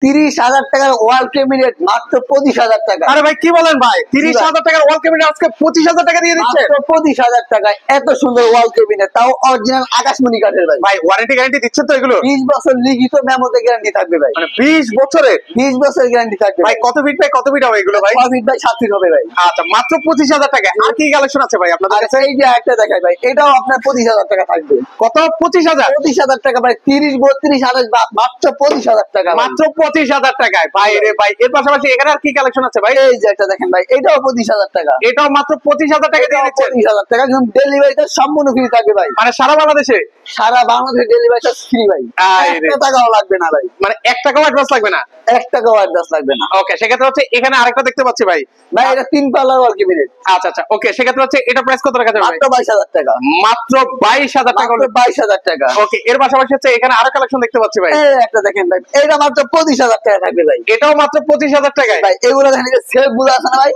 30,000 টাকার ওয়াল ক্যাবিনেট মাত্র 25,000 টাকা। আরে ভাই কি বলেন ভাই, 30,000 টাকার ওয়াল ক্যাবিনেট আজকে 25,000 টাকা দিয়ে দিচ্ছে? মাত্র 25,000 টাকায় এত সুন্দর ওয়াল ক্যাবিনেট, তাও অরিজিনাল আকাশমণি কাঠের ভাই। ভাই ওয়ারেন্টি গ্যারান্টি দিচ্ছেন তো এগুলো? 20 বছর লিখিত মেমোতে গ্যারান্টি থাকবে ভাই। মানে 20 বছরের? 20 বছরের গ্যারান্টি থাকবে ভাই। কত ফিট বাই কত ফিট হবে এগুলো ভাই? 6 ফিট বাই 7 ফিট হবে ভাই। আচ্ছা, মাত্র 25,000 টাকা। আর কি কালেকশন আছে ভাই আপনাদের কাছে? এই যে একটা দেখাই ভাই, এটাও আপনার 25,000 টাকা থাকবে। কত? 25,000? 25,000 টাকা ভাই। 30, 32, 28 মাত্র 25,000 টাকা। মাত্র 25,000 টাকায় ভাই রে ভাই। এর পাশাপাশি এখানে আর কি কালেকশন আছে ভাই? এই যে একটা দেখেন ভাই, এটাও 25,000 টাকা। এটাও মাত্র 25,000 টাকা দিয়ে দিচ্ছেন? 25,000 টাকা। ডেলিভারিটা সম্পূর্ণ ফ্রি থাকবে ভাই। মানে সারা বাংলাদেশে? সারা বাংলাদেশে ডেলিভারিটা ফ্রি ভাই। 1 টাকাও লাগবে না ভাই। মানে 1 টাকাও অ্যাডভান্স লাগবে না? 1 টাকাও অ্যাডভান্স লাগবে না। ওকে, সেক্ষেত্রে হচ্ছে এখানে আরেকটা দেখতে পাচ্ছি ভাই। ভাই এটা 3 পাল্লার ওয়াল ক্যাবিনেট। আচ্ছা আচ্ছা, ওকে, সেক্ষেত্রে হচ্ছে এটা প্রাইস কত রাখা যাবে ভাই? মাত্র 22,000 টাকা। মাত্র 22,000 টাকা। মাত্র 22,000 টাকা। ওকে, এর পাশাপাশি হচ্ছে এখানে আরো কালেকশন দেখতে পাচ্ছি ভাই। এই একটা দেখেন ভাই, এটা মাত্র 25,000 টাকা থাকবে ভাই। এটাও মাত্র 25,000 টাকায় ভাই। এগুলো দেখেন, এই যে সেফ গুলো আছে না ভাই,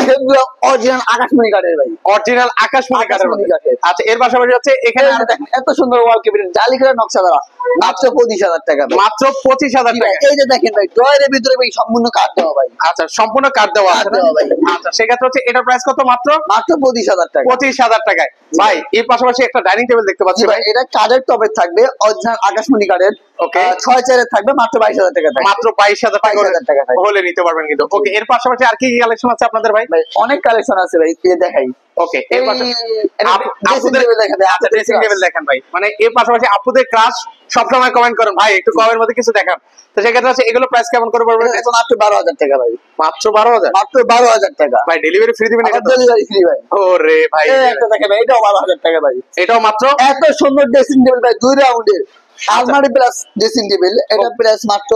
সেফ গুলো অরিজিনাল আকাশমণি কাঠের ভাই। অরিজিনাল আকাশমণি কাঠের মধ্যে। কাঠের। আচ্ছা, এর পাশাপাশি হচ্ছে এখানে এখানে দেখেন এত সুন্দর ওয়াল ক্যাবিনেট, জালি করে নকশা করা, মাত্র 25,000 টাকা ভাই। মাত্র 25,000 টাকা। এই যে দেখেন ভাই, ড্রয়ারের ভিতরে ভাই সম্পূর্ণ কাঠ দেওয়া ভাই। আচ্ছা, সম্পূর্ণ কাঠ দেওয়া আছে না? ভাই। আচ্ছা, সেক্ষেত্রে হচ্ছে এটার প্রাইস কত? মাত্র 25,000 টাকা। 25,000 টাকায় ভাই। এর পাশাপাশি একটা ডাইনিং টেবিল দেখতে পাচ্ছি ভাই। এটা কাঠের টপের থাকবে, অরিজিনাল আকাশমণি কাঠের। ওকে। 6 চেয়ারের থাকবে, মাত্র 22,000 টাকা থাকবে। মাত্র 22,000 টাকা 22,000 টাকা থাকবে। হলে নিতে পারবেন কিন্তু। ওকে, এর পাশাপাশি আর কি কি কালেকশন আছে আপনাদের ভাই? ভাই অনেক কালেকশন আছে ভাই, এই দেখাই। ওকে, এর পাশাপাশি আপুদের দেখেন। আচ্ছা, ড্রেসিং টেবিল দেখেন ভাই। মানে এর পাশাপাশি আপুদের ক্রাশ সবসময় কমেন্ট করেন ভাই, একটু কমের মধ্যে কিছু দেখান। তো সেক্ষেত্রে হচ্ছে এগুলো প্রাইস কেমন করে পড়বে? মাত্র 12,000 টাকা ভাই। মাত্র 12,000? মাত্র 12,000 টাকা ভাই ডেলিভারি ফ্রি দিবেন এটা তো? ডেলিভারি ফ্রি ভাই। ওরে ভাই, এই একটা দেখেন ভাই, এটাও 12,000 টাকা ভাই। এটাও মাত্র? এত সুন্দর ড্রেসিং টেবিল ভাই, 2 রাউন্ডের আলমারি প্লাস ড্রেসিং টেবিল। এটা প্রাইস মাত্র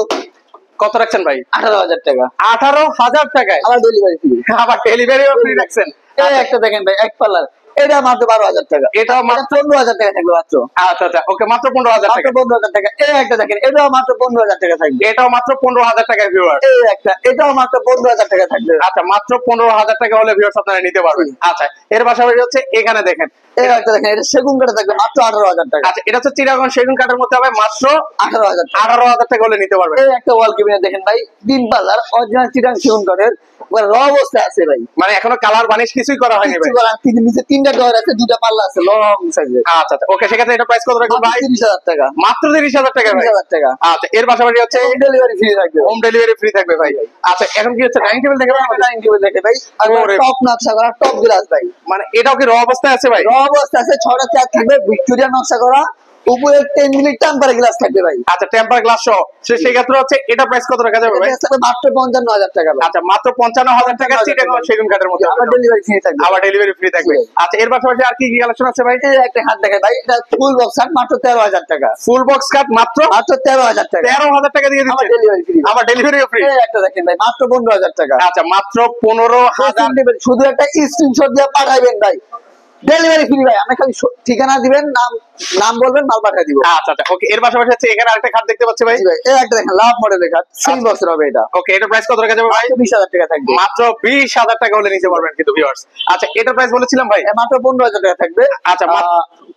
কত রাখছেন ভাই? 18,000 টাকা। 18,000 টাকায়? আবার ডেলিভারি ফ্রি। আবার ডেলিভারিও ফ্রি রাখছেন? এই একটা দেখেন ভাই, এক পাল্লার, এটা মাত্র 12,000 টাকা। এটাও মাত্র 15,000 টাকা থাকবে মাত্র। আচ্ছা আচ্ছা, ওকে, মাত্র 15,000 মাত্র টাকা। 15,000 টাকা। এই একটা দেখেন, এটাও মাত্র 15,000 টাকা থাকবে। এটাও মাত্র 15,000 টাকায় ভিউয়ার। এই একটা, এটাও মাত্র 15,000 টাকা থাকবে। আচ্ছা, মাত্র 15,000 টাকা হলে ভিউয়ার্স আপনারা নিতে পারবেন। আচ্ছা, এর পাশাপাশি হচ্ছে এখানে দেখেন, এই একটা দেখেন, এটা সেগুন কাঠে থাকবে, মাত্র 18,000 টাকা। আচ্ছা, এটা হচ্ছে চিটাগং সেগুন কাঠের মধ্যে হবে, মাত্র 18,000 টাকা। 18,000 টাকা হলে নিতে পারবেন। এই একটা ওয়াল ক্যাবিনেট দেখেন ভাই, 3 পাল্লার অরিজিনাল চিটাং সেগুন কাঠের, র অবস্থায় আছে ভাই। মানে এখনো কালার বানিশ কিছুই করা হয়নি ভাই? নিচে 3টা ডয়ার আছে, 2টা পাল্লা আছে, লং সাইজের। আচ্ছা আচ্ছা, ওকে, সেক্ষেত্রে এটা প্রাইস কত রাখবেন ভাই? 30,000 টাকা। মাত্র 30,000 টাকা ভাই। 30,000 টাকা। আচ্ছা, এর পাশাপাশি হচ্ছে ডেলিভারি ফ্রি থাকবে। হোম ডেলিভারি ফ্রি থাকবে ভাই। আচ্ছা, এখন কি হচ্ছে ডাইনিং টেবিল দেখবেন? ডাইনিং টেবিল দেখে ভাই, আর ওরে। টপ নকশা করা, টপ গ্লাস ভাই। মানে এটাও কি র অবস্থায় আছে ভাই? র অবস্থা আছে, 6টা চেয়ার থাকবে, ভিক্টোরিয়া নকশা করা, উপরে 10 মিনিট টেম্পার গ্লাস থাকবে ভাই। আচ্ছা, টেম্পার গ্লাস সহ। সেই ক্ষেত্রে হচ্ছে এটা প্রাইস কত রাখা যাবে ভাই? এটা মাত্র 55,000 টাকা ভাই। আচ্ছা, মাত্র 55,000 টাকা চিটাগং সেগুন কাঠের মধ্যে। আবার ডেলিভারি ফ্রি থাকবে। আবার ডেলিভারি ফ্রি থাকবে। আচ্ছা, এর পাশাপাশি আর কি কি কালেকশন আছে ভাই? এই একটা হাত দেখে ভাই, এটা ফুল বক্স হাত, মাত্র 13,000 টাকা। ফুল বক্স কাট মাত্র 13,000 টাকা। 13,000 টাকা দিয়ে আবার দিচ্ছে? Delivery free. আবার ডেলিভারিও ফ্রি? এই একটা দেখেন ভাই, মাত্র 15,000 টাকা। আচ্ছা, মাত্র 15,000। শুধু একটা স্ক্রিনশট দিয়ে পাঠাইবেন ভাই, ডেলিভারি ফ্রি ভাই। আপনি খালি ঠিকানা দিবেন, নাম বলবেন, মাল পাঠিয়ে দিব। আচ্ছা আচ্ছা, ওকে, এর পাশাপাশি হচ্ছে এখানে আরেকটা খাট দেখতে পাচ্ছি ভাই। জি ভাই, এই একটা দেখেন, লাভ মডেলের খাট, 3 বছর হবে এটা। ওকে, এটার প্রাইস কত রাখা যাবে ভাই? 20,000 টাকা থাকবে। মাত্র 20,000 টাকা হলে নিতে পারবেন কিন্তু ভিউয়ার্স। আচ্ছা, এটার প্রাইস বলেছিলাম ভাই? মাত্র 15,000 টাকা থাকবে। আচ্ছা,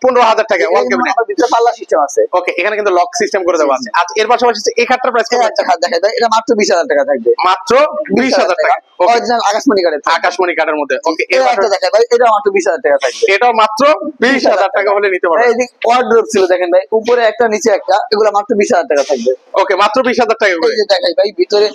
15,000 টাকা ওয়াল ক্যাবিনেট। ভিতরে পাল্লা সিস্টেম আছে। ওকে, এখানে কিন্তু লক সিস্টেম করে দেওয়া আছে। আচ্ছা, এর পাশাপাশি হচ্ছে এই খাটটার প্রাইস কত? একটা খাট দেখে ভাই, এটা মাত্র 20,000 টাকা থাকবে। মাত্র 20,000 টাকা। ওকে, অরিজিনাল আকাশমণি কাঠের থাকবে। আকাশমণি কাঠের মধ্যে। ওকে, এর এই একটা পাশাপাশি দেখে ভাই, এটা মাত্র 20,000 টাকা থাকবে। এটাও মাত্র 20,000 টাকা হলে নিতে পারবেন। এই যে ওয়ার্ডরোব ছিল দেখেন ভাই, উপরে একটা নিচে একটা, এগুলো মাত্র 20,000 টাকা থাকবে। ওকে, মাত্র 20,000 টাকা করে। এই যে দেখাই ভাই, ভিতরে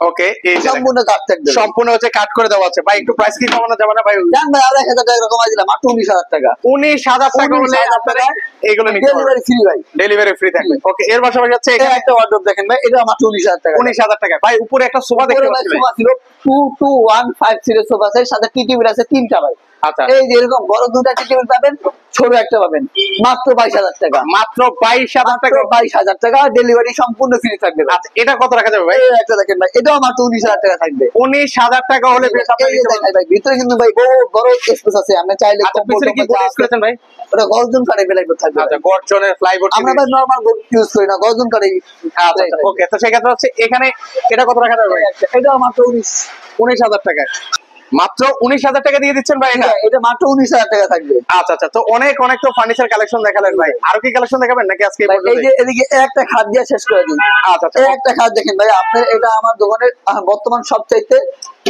ওকে, এই যে সম্পূর্ণ কাঠ থাকবে। সম্পূর্ণ হচ্ছে কাট করে দেওয়া আছে ভাই। একটু প্রাইস কি কমানো যাবে না ভাই? জান ভাই, আর 1,000 টাকা কমাই দিলাম, মাত্র 19,000 টাকা। 19,000 টাকা হলে 19,000 আপনারা এগুলো নিতে পারবেন। ডেলিভারি ফ্রি ভাই। ডেলিভারি ফ্রি থাকবে। ওকে, এর পাশাপাশি হচ্ছে এই এখানে একটা ওয়ার্ডরোব দেখেন ভাই, এটা মাত্র 19,000 টাকা। 19,000 টাকা ভাই। উপরে একটা সোফা দেখতে উপরে ভাই পাচ্ছি ভাই। সোফা ছিল 22150 সোফা সেট, সাথে টি টেবিল আছে 3টা ভাই। আচ্ছা, এই যে এরকম বড় 2টা টি টেবিল পাবেন, ছোট একটা পাবেন, মাত্র 22,000 টাকা। মাত্র 22,000 টাকা। 22,000 টাকা, ডেলিভারি সম্পূর্ণ ফ্রি থাকবে ভাই। আচ্ছা, এটা কত রাখা যাবে ভাই? এই একটা দেখেন ভাই, এটাও মাত্র 19,000 টাকা থাকবে। 19,000 টাকা হলে বেশ আপনারা এই যে নিতে পারবেন। দেখেন ভাই, ভিতরে কিন্তু ভাই বড় স্পেস আছে, আপনি চাইলে আচ্ছা, পিছনে কি বোর্ড ইউজ করেছেন ভাই? ওটা গর্জন কাঠে বেলাইবোর্ড থাকবে। আচ্ছা, গর্জনের ফ্লাইবোর্ড। আমরা ভাই নরমাল বোর্ড ইউজ করি না, গর্জন কাঠে। আচ্ছা, ওকে, তো সেক্ষেত্রে হচ্ছে এখানে এটা কত রাখা যাবে ভাই? এটাও মাত্র 19,000 টাকা। মাত্র 19,000 টাকা দিয়ে দিচ্ছেন ভাই এটা? এটা মাত্র 19,000 টাকা থাকবে। আচ্ছা আচ্ছা, তো অনেক অনেক তো ফার্নিচার কালেকশন দেখালেন ভাই, আরো কি কালেকশন দেখাবেন নাকি আজকে এই ভাই, এই পর্যন্তই? যে এদিকে একটা খাট দিয়ে শেষ করে দিই। আচ্ছা আচ্ছা এই একটা খাট দেখেন ভাই, আপনার এটা আমার দোকানের বর্তমান সবচাইতে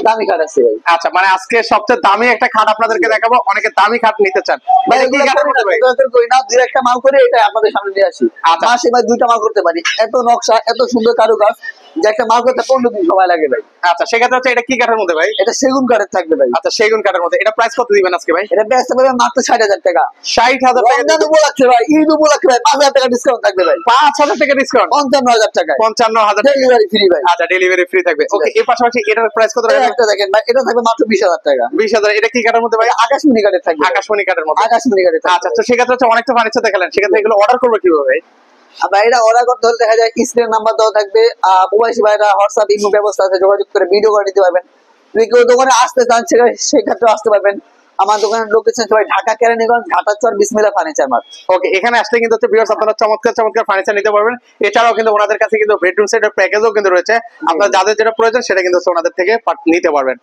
দামি খাট আছে ভাই। আচ্ছা, মানে আজকে সবচেয়ে দামি একটা খাট আপনাদেরকে দেখাবো, অনেকে দামি খাট নিতে চান। ভাই এটা কি এগুলো কাঠের মধ্যে ভাই? করি না, দুই একটা মাল করে এটা আপনাদের সামনে নিয়ে আসি। আচ্ছা। মাসে ভাই 2টা মাল করতে পারি, এত নকশা এত সুন্দর কারুকাজ যে একটা মাল করতে 15 দিন সময় লাগে ভাই। আচ্ছা, সেক্ষেত্রে হচ্ছে এটা কি কাঠের মধ্যে ভাই? এটা সেগুন কাঠের থাকবে ভাই। আচ্ছা, সেগুন কাঠের মধ্যে। এটা প্রাইস কত দিবেন আজকে ভাই? এটা বেচতে পারবেন মাত্র 60,000 টাকা। 60,000 টাকা রমজান উপলক্ষে ভাই, ঈদ উপলক্ষে ভাই 5,000 টাকা ডিসকাউন্ট থাকবে ভাই। 5,000 টাকা ডিসকাউন্ট, 55,000 টাকায় 55,000 টাকা। ডেলিভারি ফ্রি ভাই। আচ্ছা, ডেলিভারি ফ্রি থাকবে। ওকে, এর পাশাপাশি এটার প্রাইস কত এই রাখবেন? একটা দেখেন ভাই, এটা থাকবে মাত্র 20,000 টাকা। 20,000। এটা কি কাঠের মধ্যে ভাই? আকাশমণি কাঠের থাকবে। আকাশমণি কাঠের মধ্যে। আকাশমণি কাঠের থাকবে। আচ্ছা, তো সেক্ষেত্রে হচ্ছে অনেক তো ফার্নিচার দেখালেন, সেক্ষেত্রে এগুলো অর্ডার করবো কিভাবে ভাই? আর ভাই এটা অর্ডার করতে হলে দেখা যায় স্ক্রিন নাম্বার দেওয়া থাকবে। প্রবাসী ভাইরা হোয়াটসঅ্যাপ ইমো ব্যবস্থা আছে, যোগাযোগ করে ভিডিও করে দিতে পারবেন। যদি কেউ দোকানে আসতে চান সেক্ষেত্রে আসতে পারবেন। আমার দোকানের লোকেশন ভাই ঢাকা কেরানীগঞ্জ, ঘাটাচর, বিসমিল্লাহ ফার্নিচার মার্ট। ওকে, এখানে আসলে কিন্তু হচ্ছে ভিউয়ার্স আপনারা চমৎকার চমৎকার ফার্নিচার নিতে পারবেন। এছাড়াও কিন্তু ওনাদের কাছে কিন্তু বেডরুম সেটের প্যাকেজও কিন্তু রয়েছে। আপনার যাদের যেটা প্রয়োজন সেটা কিন্তু হচ্ছে ওনাদের থেকে নিতে পারবেন।